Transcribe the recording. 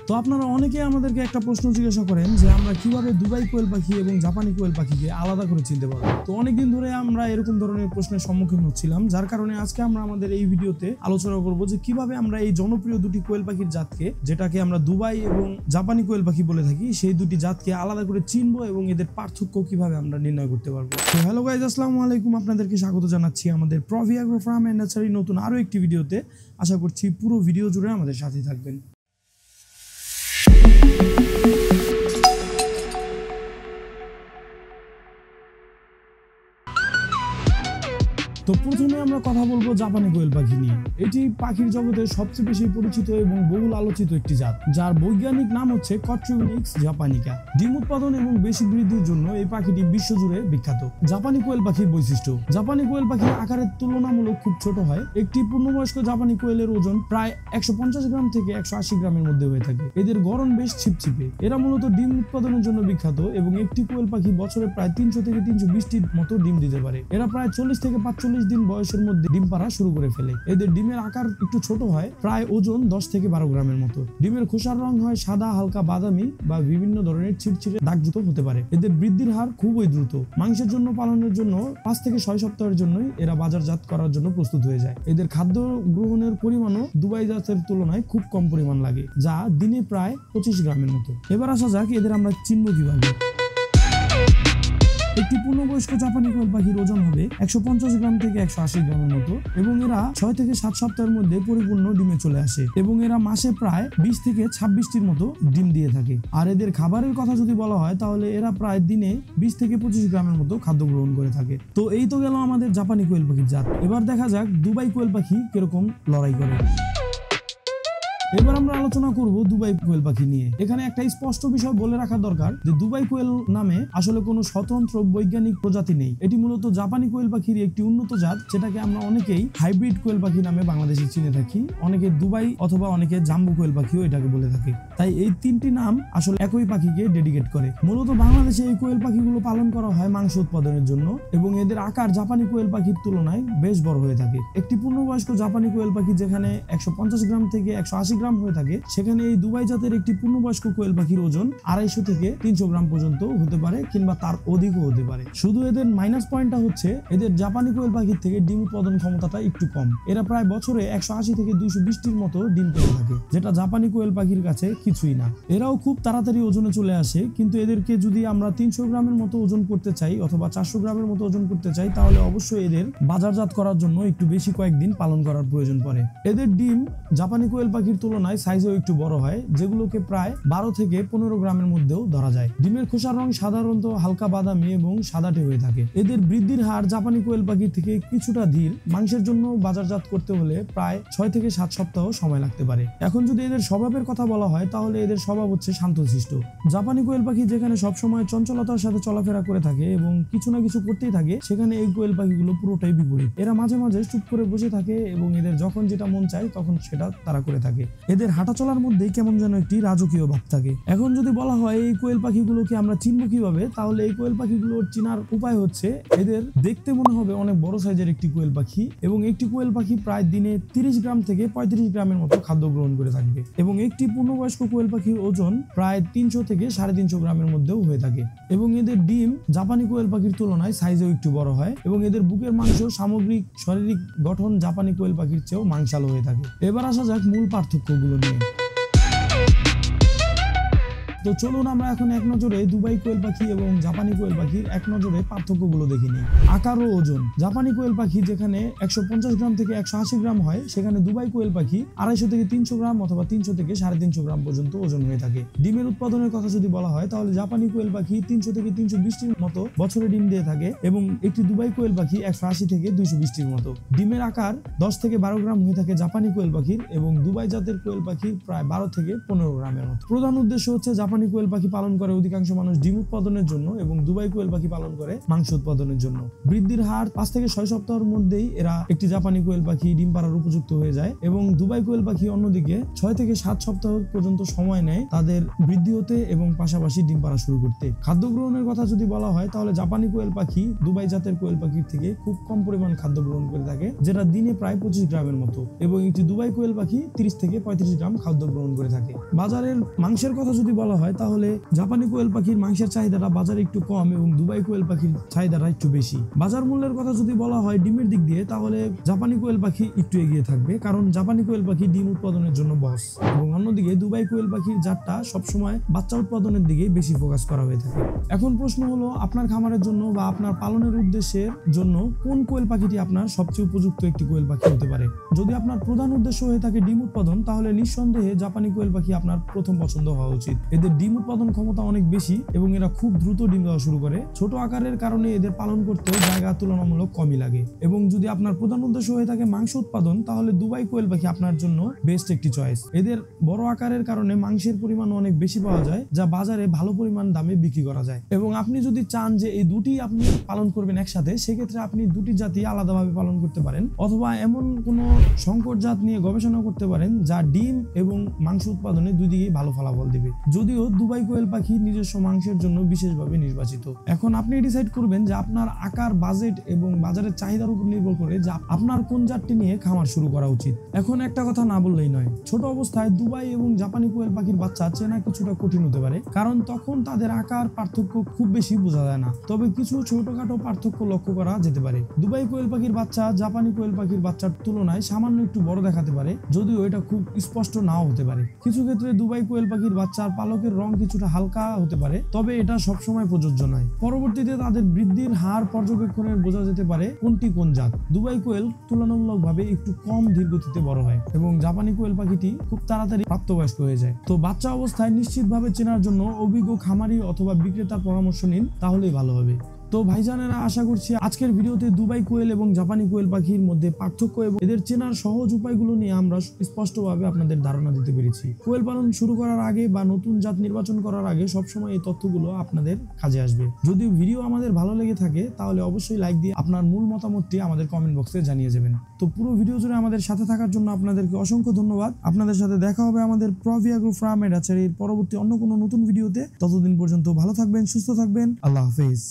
তো আপনারা অনেকে আমাদেরকে একটা প্রশ্ন জিজ্ঞাসা করেন যে আমরা কিভাবে দুবাই কোয়েল পাখি এবং জাপানি কোয়েল পাখিকে আলাদা করে চিনতে পারবো। তো অনেকদিন ধরে আমরা এরকম ধরনের প্রশ্নের সম্মুখীন হচ্ছিলাম, যার কারণে আজকে আমরা আমাদের এই ভিডিওতে আলোচনা করব যে কিভাবে আমরা এই জনপ্রিয় দুটি কোয়েল পাখির জাতকে, যেটাকে আমরা দুবাই এবং জাপানি কোয়েল পাখি বলে থাকি, সেই দুটি জাতকে আলাদা করে চিনবো এবং এদের পার্থক্য কিভাবে আমরা নির্ণয় করতে পারবো। তো হ্যালো গাইজ, আসসালামু আলাইকুম, আপনাদেরকে স্বাগত জানাচ্ছি আমাদের প্রভি অ্যাগ্রো ফার্ম এন্ড নার্সারি নতুন আরো একটি ভিডিওতে। আশা করছি পুরো ভিডিও জুড়ে আমাদের সাথে থাকবেন। তো প্রথমে আমরা কথা বলবো জাপানি কোয়েল পাখি নিয়ে। এটি পাখির জগতে সবচেয়ে বেশি পরিচিত এবং বহুল আলোচিত একটি জাত, যার বৈজ্ঞানিক নাম হচ্ছে কট্রিওনিক্স জাপানিকা। ডিম উৎপাদন এবং বেশি বৃদ্ধির জন্য এই পাখিটি বিশ্বজুড়ে বিখ্যাত। জাপানি কোয়েল পাখির বৈশিষ্ট্য: জাপানি কোয়েল পাখি আকারের তুলনামূলক খুব ছোট হয়। একটি পূর্ণবয়স্ক জাপানি কোয়েলের ওজন প্রায় 150 গ্রাম থেকে 180 গ্রামের মধ্যে হয়ে থাকে। এদের গড়ন বেশ ছিপছিপে। এরা মূলত ডিম উৎপাদনের জন্য বিখ্যাত এবং একটি কোয়েল পাখি বছরে প্রায় 300 থেকে 320টির মতো ডিম দিতে পারে। এরা প্রায় 40 থেকে 45 দিন বয়সের মধ্যে ডিম পাড়া শুরু করে ফেলে। এদের ডিমের আকার একটু ছোট হয়, প্রায় ওজন 10 থেকে 12 গ্রামের মতো। ডিমের খোসার রং হয় সাদা, হালকা বাদামি বা বিভিন্ন ধরনের ছিটছিটে দাগযুক্ত হতে পারে। এদের বৃদ্ধির হার খুবই দ্রুত। মাংসের জন্য পালনের জন্য 5 থেকে 6 সপ্তাহের জন্যই এরা বাজারজাত করার জন্য প্রস্তুত হয়ে যায়। এদের খাদ্য গ্রহণের পরিমাণও দুবাই জাতের তুলনায় খুব কম পরিমাণ লাগে, যা দিনে প্রায় 25 গ্রামের মতো। এবার আসা যাক এদের আমরা চিনব কিভাবে। একটি পূর্ণবয়স্ক জাপানি কোয়েল পাখির ওজন হবে 150 গ্রাম থেকে 180 গ্রামের মতো এবং এরা 6 থেকে 7 সপ্তাহের মধ্যে পরিপূর্ণ ডিমে চলে আসে এবং এরা মাসে প্রায় 20 থেকে 26টির মতো ডিম দিয়ে থাকে। আর এদের খাবারের কথা যদি বলা হয় তাহলে এরা প্রায় দিনে 20 থেকে 25 গ্রামের মতো খাদ্য গ্রহণ করে থাকে। তো এই তো গেল আমাদের জাপানি কোয়েল পাখির জাত। এবার দেখা যাক দুবাই কোয়েল পাখি কিরকম লড়াই করে। এবার আমরা আলোচনা করব দুবাই কোয়েল পাখি নিয়ে। এখানে একটা স্পষ্ট বিষয় বলে রাখা দরকার যে দুবাই কোয়েল নামে আসলে কোনো স্বতন্ত্র বৈজ্ঞানিক প্রজাতি নেই। এটি মূলত জাপানি কোয়েল পাখির একটি উন্নত জাত, যেটাকে আমরা অনেকেই হাইব্রিড কোয়েল পাখি নামে বাংলাদেশে চিনে থাকি। অনেকে দুবাই অথবা অনেকে জাম্বু কোয়েল পাখিও এটাকে বলে থাকে। তাই এই তিনটি নাম আসলে একই পাখিকে ডেডিকেট করে। মূলত বাংলাদেশে এই কোয়েল পাখিগুলো পালন করা হয় মাংস উৎপাদনের জন্য এবং এদের আকার জাপানি কোয়েল পাখির তুলনায় বেশ বড় হয়ে থাকে। একটি পূর্ণবয়স্ক জাপানি কোয়েল পাখি যেখানে 150 গ্রাম থেকে 180 গ্রাম হয়ে থাকে, সেখানে এই দুবাই জাতের একটি পূর্ণবয়স্ক কোয়েল পাখির ওজন 250 থেকে 300 গ্রাম পর্যন্ত হতে পারে কিংবা তার অধিকও হতে পারে। শুধু এদের মাইনাস পয়েন্টটা হচ্ছে এদের জাপানি কোয়েল পাখির থেকে ডিম উৎপাদন ক্ষমতাটা একটু কম। এরা প্রায় বছরে 180 থেকে 220টির মতো ডিম পেয়ে থাকে, যেটা জাপানি কোয়েল পাখির কাছে কিছুই না। এরাও খুব তাড়াতাড়ি ওজনে চলে আসে, কিন্তু এদেরকে যদি আমরা 300 গ্রামের মতো ওজন করতে চাই অথবা 400 গ্রামের মতো ওজন করতে চাই তাহলে অবশ্যই এদের বাজারজাত করার জন্য একটু বেশি কয়েকদিন পালন করার প্রয়োজন পড়ে। এদের ডিম জাপানি কোয়েল পাখির তুলনায় সাইজেও একটু বড় হয়, যেগুলোকে প্রায় 12 থেকে 15 গ্রামের মধ্যেও ধরা যায়। ডিমের খোসার রং সাধারণত হালকা বাদামি এবং সাদাটে হয়ে থাকে। এদের বৃদ্ধির হার জাপানি কোয়েল পাখির থেকে কিছুটা ধীর। মাংসের জন্য বাজারজাত করতে হলে প্রায় 6 থেকে 7 সপ্তাহ সময় লাগতে পারে। এখন যদি এদের স্বভাবের কথা বলা হয় তাহলে এদের স্বভাব হচ্ছে শান্তশিষ্ট। জাপানি কোয়েল পাখি যেখানে সবসময় চঞ্চলতার সাথে চলাফেরা করে থাকে এবং কিছু না কিছু করতেই থাকে, সেখানে এই কোয়েল পাখিগুলো পুরোটাই বিপরীত। এরা মাঝে মাঝে চুপ করে বসে থাকে এবং এদের যখন যেটা মন চায় তখন সেটা তারা করে থাকে। এদের হাঁটা চলার মধ্যেই কেমন যেন একটি রাজকীয় ভাব থাকে। এখন যদি বলা হয় এই কোয়েল পাখিগুলোকে আমরা চিনব কিভাবে, তাহলে এই কোয়েল পাখিগুলোর চিনার উপায় হচ্ছে এদের দেখতে মনে হবে অনেক বড় সাইজের একটি কোয়েল পাখি এবং একটি কোয়েল পাখি প্রায় দিনে 30 গ্রাম থেকে 35 গ্রামের মতো খাদ্য গ্রহণ করে থাকবে এবং একটি পূর্ণবয়স্ক কোয়েল পাখির ওজন প্রায় 300 থেকে 350 গ্রামের মধ্যেও হয়ে থাকে এবং এদের ডিম জাপানি কোয়েল পাখির তুলনায় সাইজেও একটু বড় হয় এবং এদের বুকের মাংস সামগ্রিক শারীরিক গঠন জাপানি কোয়েল পাখির চেয়েও মাংসালো হয়ে থাকে। এবার আসা যাক মূল পার্থক্যগুলো নিয়ে। তো চলুন আমরা এখন এক নজরে দুবাই কোয়েল পাখি এবং জাপানি কোয়েল পাখির এক নজরে পার্থক্যগুলো দেখে নিই। আকার ও ওজন: জাপানি কোয়েল পাখি যেখানে 150 গ্রাম থেকে 180 গ্রাম হয়, সেখানে দুবাই কোয়েল পাখি 250 থেকে 300 গ্রাম অথবা 300 থেকে 350 গ্রাম পর্যন্ত ওজন হয়ে থাকে। ডিমের উৎপাদনের কথা যদি বলা হয় তাহলে জাপানি কোয়েল পাখি 300 থেকে 320টির মতো বছরে ডিম দিয়ে থাকে এবং একটি দুবাই কোয়েল পাখি 180 থেকে 220টির মতো। ডিমের আকার 10 থেকে 12 গ্রাম হয়ে থাকে জাপানি কোয়েল পাখির এবং দুবাই জাতের কোয়েল পাখির প্রায় 12 থেকে 15 গ্রামের মতো। প্রধান উদ্দেশ্য হচ্ছে জাপানি কোয়েল পাখি পালন করে অধিকাংশ মানুষ ডিম উৎপাদনের জন্য এবং দুবাই কোয়েল পাখি পালন করে মাংস উৎপাদনের জন্য। বৃদ্ধির হার 5 থেকে 6 সপ্তাহের মধ্যেই এরা একটি জাপানি কোয়েল পাখি ডিম পাড়ার উপযুক্ত হয়ে যায় এবং দুবাই কোয়েল পাখি অন্যদিকে 6 থেকে 7 সপ্তাহ পর্যন্ত সময় নেয় তাদের বৃদ্ধি হতে এবং পাশাপাশি ডিম পাড়া শুরু করতে। খাদ্য গ্রহণের কথা যদি বলা হয় তাহলে জাপানি কোয়েল পাখি দুবাই জাতের কোয়েল পাখির থেকে খুব কম পরিমাণ খাদ্য গ্রহণ করে থাকে, যেটা দিনে প্রায় 25 গ্রামের মতো, এবং একটি দুবাই কোয়েল পাখি 30 থেকে 35 গ্রাম খাদ্য গ্রহণ করে থাকে। বাজারের মাংসের কথা যদি বলা হয় তাহলে জাপানি কোয়েল পাখির মাংসের চাহিদাটা বাজারে একটু কম এবং দুবাই কোয়েল পাখির চাহিদাটা একটু বেশি। বাজার মূল্যের কথা যদি বলা হয় ডিমের দিক দিয়ে তাহলে জাপানি কোয়েল পাখি একটু এগিয়ে থাকবে, কারণ জাপানি কোয়েল পাখি ডিম উৎপাদনের জন্য বস, এবং অন্যদিকে দুবাই কোয়েল পাখির জাতটা সবসময় বাচ্চা উৎপাদনের দিকে বেশি ফোকাস করা হয়ে থাকে। এখন প্রশ্ন হলো আপনার খামারের জন্য বা আপনার পালনের উদ্দেশ্যের জন্য কোন কোয়েল পাখিটি আপনার সবচেয়ে উপযুক্ত একটি কোয়েল পাখি হতে পারে। যদি আপনার প্রধান উদ্দেশ্য হয়ে থাকে ডিম উৎপাদন তাহলে নিঃসন্দেহে জাপানি কোয়েল পাখি আপনার প্রথম পছন্দ হওয়া উচিত। এদের ডিম উৎপাদন ক্ষমতা অনেক বেশি এবং এরা খুব দ্রুত ডিম দেওয়া শুরু করে। ছোট আকারের কারণে এদের পালন করতেও জায়গা তুলনামূলক কমই লাগে। এবং যদি আপনার প্রধান উদ্দেশ্য হয়ে থাকে মাংস উৎপাদন তাহলে দুবাই কোয়েল পাখি আপনার জন্য বেস্ট একটি চয়েস। এদের বড় আকারের কারণে মাংসের পরিমাণ অনেক বেশি পাওয়া যায়, যা বাজারে ভালো পরিমাণ দামে বিক্রি করা যায়। এবং আপনি যদি চান যে এই দুটি আপনি পালন করবেন একসাথে, সেক্ষেত্রে আপনি দুটি জাতি আলাদাভাবে পালন করতে পারেন, অথবা এমন কোনো সংকর জাত নিয়ে গবেষণা করতে পারেন যা ডিম এবং মাংস উৎপাদনে দুই দিকেই ভালো ফলাফল দিবে। যদিও দুবাই কোয়েল পাখি নিজস্ব মাংসের জন্য বিশেষভাবে নির্বাচিত। এখন আপনি ডিসাইড করবেন যে আপনার আকার, বাজেট এবং বাজারের চাহিদার উপর নির্ভর করে যে আপনার কোন জাতটি নিয়ে খামার শুরু করা উচিত। এখন একটা কথা না বললেই নয়, ছোট অবস্থায় দুবাই এবং জাপানি কোয়েল পাখির বাচ্চা চেনা কিছুটা কঠিন হতে পারে, কারণ তখন তাদের আকার পার্থক্য খুব বেশি বোঝা যায় না, তবে কিছু ছোটখাটো পার্থক্য লক্ষ্য করা যেতে পারে। দুবাই কোয়েল পাখির বাচ্চা জাপানি কোয়েল পাখির বাচ্চার তুলনায় সামান্য একটু বড় দেখাতে পারে, যদিও এটা খুব স্পষ্ট নাও হতে পারে। কিছু ক্ষেত্রে দুবাই কোয়েল পাখির বাচ্চার পালকের রং কিছুটা হালকা হতে পারে, তবে এটা সবসময় প্রযোজ্য নয়। পরবর্তীতে তাদের বৃদ্ধির হার পর্যবেক্ষণের বোঝা যেতে পারে কোনটি কোন জাত। দুবাই কোয়েল তুলনামূলকভাবে একটু কম ধীর গতিতে বড় হয় এবং জাপানি কোয়েল পাখিটি খুব তাড়াতাড়ি প্রাপ্তবয়স্ক হয়ে যায়। তো বাচ্চা অবস্থায় নিশ্চিতভাবে চেনার জন্য অভিজ্ঞ খামারি অথবা বিক্রেতার পরামর্শ নিন, তাহলেই ভালো হবে। তো ভাইজানেরা, আশা করছি আজকের ভিডিওতে দুবাই কোয়েল এবং জাপানি কোয়েল পাখির মধ্যে পার্থক্য এবং এদের চেনার সহজ উপায়গুলো নিয়ে আমরা স্পষ্টভাবে আপনাদের ধারণা দিতে পেরেছি। কোয়েল পালন শুরু করার আগে বা নতুন জাত নির্বাচন করার আগে সবসময় এই তথ্যগুলো আপনাদের কাজে আসবে। যদি ভিডিও আমাদের ভালো লেগে থাকে তাহলে অবশ্যই লাইক দিয়ে আপনার মূল মতামতটি আমাদের কমেন্ট বক্সে জানিয়ে যাবেন। তো পুরো ভিডিও জুড়ে আমাদের সাথে থাকার জন্য আপনাদেরকে অসংখ্য ধন্যবাদ। আপনাদের সাথে দেখা হবে আমাদের প্রভিয়া গ্রুপ ফার্ম এর পরবর্তী অন্য কোনো নতুন ভিডিওতে। ততদিন পর্যন্ত ভালো থাকবেন, সুস্থ থাকবেন। আল্লাহ হাফেজ।